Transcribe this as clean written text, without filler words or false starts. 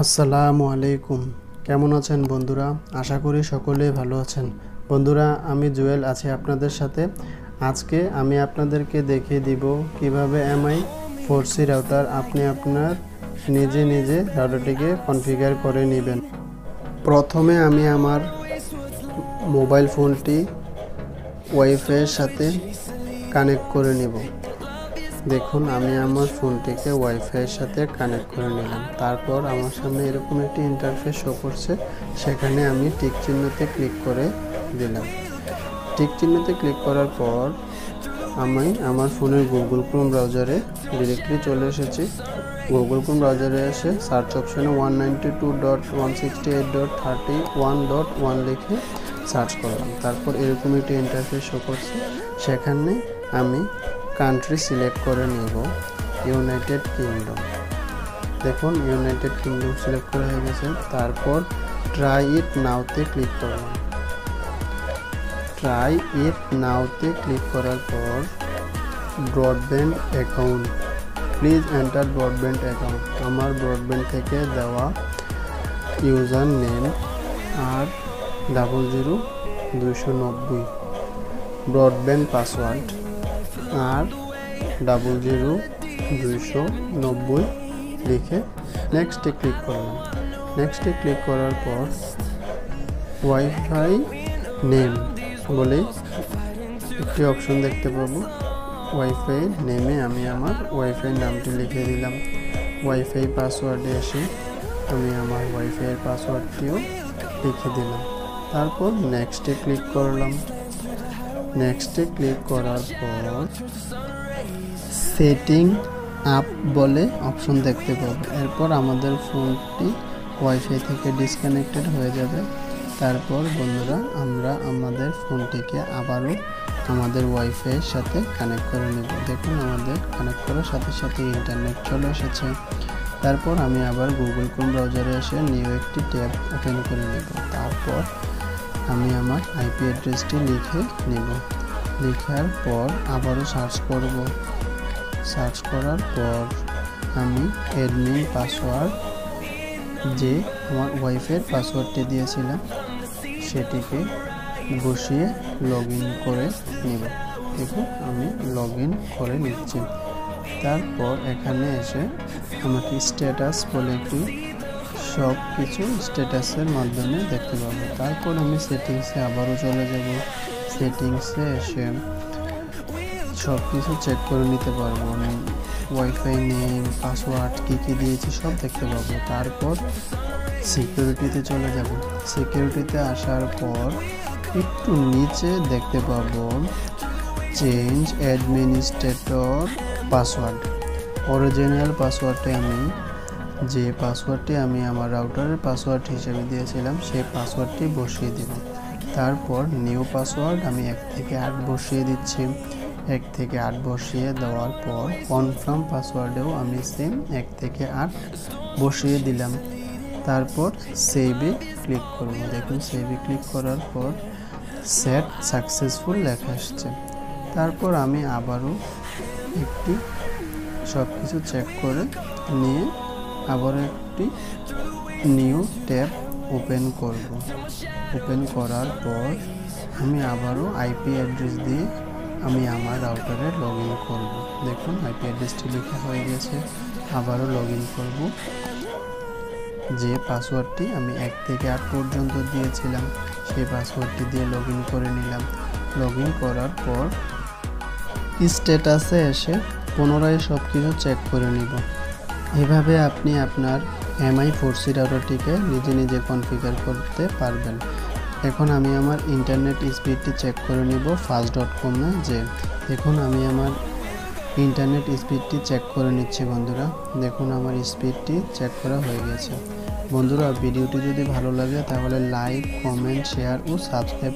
আসসালামু আলাইকুম। কেমন আছেন বন্ধুরা? আশা করি সকলেই ভালো আছেন। বন্ধুরা, আমি জুয়েল আছি আপনাদের সাথে। আজকে আমি আপনাদেরকে দেখিয়ে দিব কিভাবে এমআই 4C রাউটার আপনি আপনার নিজে রাউটারটিকে কনফিগার করে নেবেন। প্রথমে আমি আমার মোবাইল ফোনটি ওয়াইফাইয়ের সাথে কানেক্ট করে নেব। দেখুন, আমি আমার ফোনটিকে ওয়াইফাইয়ের সাথে কানেক্ট করে নিলাম। তারপর আমার সামনে এরকম একটি ইন্টারফেস শো করছে, সেখানে আমি টিক চিহ্নতে ক্লিক করে দিলাম। টিক চিহ্নতে ক্লিক করার পর আমি আমার ফোনের গুগল ক্রোম ব্রাউজারে ডিরেক্টলি চলে এসেছি। গুগল ক্রোম ব্রাউজারে এসে সার্চ অপশনে 192.168.31.1 লিখে সার্চ করলাম। তারপর এরকম একটি ইন্টারফেস শো করছে, সেখানে আমি কান্ট্রি সিলেক্ট করে নেব ইউনাইটেড কিংডম। দেখুন, ইউনাইটেড কিংডম সিলেক্ট করা হয়ে গেছে। তারপর ট্রাই ইট নাওতে ক্লিক করলাম। ট্রাই ইট নাওতে ক্লিক করার পর broadband account, please enter broadband account. আমার ব্রডব্যান্ড থেকে দেওয়া ইউজার নেম আর 00290, ব্রডব্যান্ড পাসওয়ার্ড আর 00290 লিখে নেক্সটে ক্লিক করলাম। নেক্সটে ক্লিক করার পর ওয়াইফাই নেম বলে একটি অপশন দেখতে পাবো। ওয়াইফাই নেমে আমি আমার ওয়াইফাই নামটি লিখে দিলাম। ওয়াইফাই পাসওয়ার্ডে এসে আমি আমার ওয়াইফাইয়ের পাসওয়ার্ডটিও লিখে দিলাম। তারপর নেক্সটে ক্লিক করলাম। নেক্সটে ক্লিক করার পর সেটিং আপ বলে অপশন দেখতে পাবো। এরপর আমাদের ফোনটি ওয়াইফাই থেকে ডিসকানেক্টেড হয়ে যাবে। তারপর বন্ধুরা, আমরা আমাদের ফোনটিকে আবারও আমাদের ওয়াইফাইয়ের সাথে কানেক্ট করে নেব। দেখুন, আমাদের কানেক্ট করার সাথে সাথে ইন্টারনেট চলে এসেছে। তারপর আমি আবার গুগল ক্রোম ব্রাউজারে এসে নিউ একটি ট্যাব ওপেন করে নেব। তারপর আমি আমার আইপি অ্যাড্রেসটি লিখে নেব। লেখার পর আবারও সার্চ করব। সার্চ করার পর আমি অ্যাডমিন পাসওয়ার্ড, যে আমার ওয়াইফাইয়ের পাসওয়ার্ডটি দিয়েছিলাম, সেটিকে বসিয়ে লগ ইন করে নেব। দেখুন, আমি লগ ইন করে নিচ্ছি। তারপর এখানে এসে আমাকে স্ট্যাটাস বলে একটি সব কিছু স্ট্যাটাসের মাধ্যমে দেখতে পাবো। তারপর আমি সেটিংসে আবারও চলে যাব। সেটিংসে এসে সব কিছু চেক করে নিতে পারবো। আমি ওয়াইফাই নেম, পাসওয়ার্ড কী দিয়েছি সব দেখতে পাবো। তারপর সিকিউরিটিতে চলে যাব। সিকিউরিটিতে আসার পর একটু নিচে দেখতে পাবো চেঞ্জ অ্যাডমিনিস্ট্রেটর পাসওয়ার্ড। অরিজিনাল পাসওয়ার্ডে আমি যে পাসওয়ার্ডটি আমি আমার রাউটারের পাসওয়ার্ড হিসেবে দিয়েছিলাম, সেই পাসওয়ার্ডটি বসিয়ে দেব। তারপর নিউ পাসওয়ার্ড আমি 1 থেকে 8 বসিয়ে দিচ্ছি। 1 থেকে 8 বসিয়ে দেওয়ার পর কনফার্ম পাসওয়ার্ডেও আমি সেম 1 থেকে 8 বসিয়ে দিলাম। তারপর সেভে ক্লিক করব। দেখুন, সেভে ক্লিক করার পর সেট সাকসেসফুল লেখা আসছে। তারপর আমি আবারও একটি সব কিছু চেক করে নিয়ে আবারও একটি নিউ ট্যাব ওপেন করব। ওপেন করার পর আমি আবারও আইপি অ্যাড্রেস দিয়ে আমি আমার রাউটারে লগ ইন করব। দেখুন, আইপি অ্যাড্রেসটি লেখা হয়ে গেছে। আবারও লগ ইন করব। যে পাসওয়ার্ডটি আমি 1 থেকে 8 পর্যন্ত দিয়েছিলাম, সেই পাসওয়ার্ডটি দিয়ে লগ ইন করে নিলাম। লগ ইন করার পর স্ট্যাটাসে এসে পুনরায় সব কিছু চেক করে নিব। এভাবে আপনি আপনার এমআই 4C রাউটারটিকে নিজে কনফিগার করতে পারবেন। এখন আমি আমার ইন্টারনেট স্পিডটি চেক করে নিব fast.com-এ যে। দেখুন, আমি আমার ইন্টারনেট স্পিডটি চেক করে নিচ্ছি বন্ধুরা। দেখুন, আমার স্পিডটি চেক করা হয়ে গেছে। বন্ধুরা, ভিডিওটি যদি ভালো লাগে তাহলে লাইক, কমেন্ট, শেয়ার ও সাবস্ক্রাইব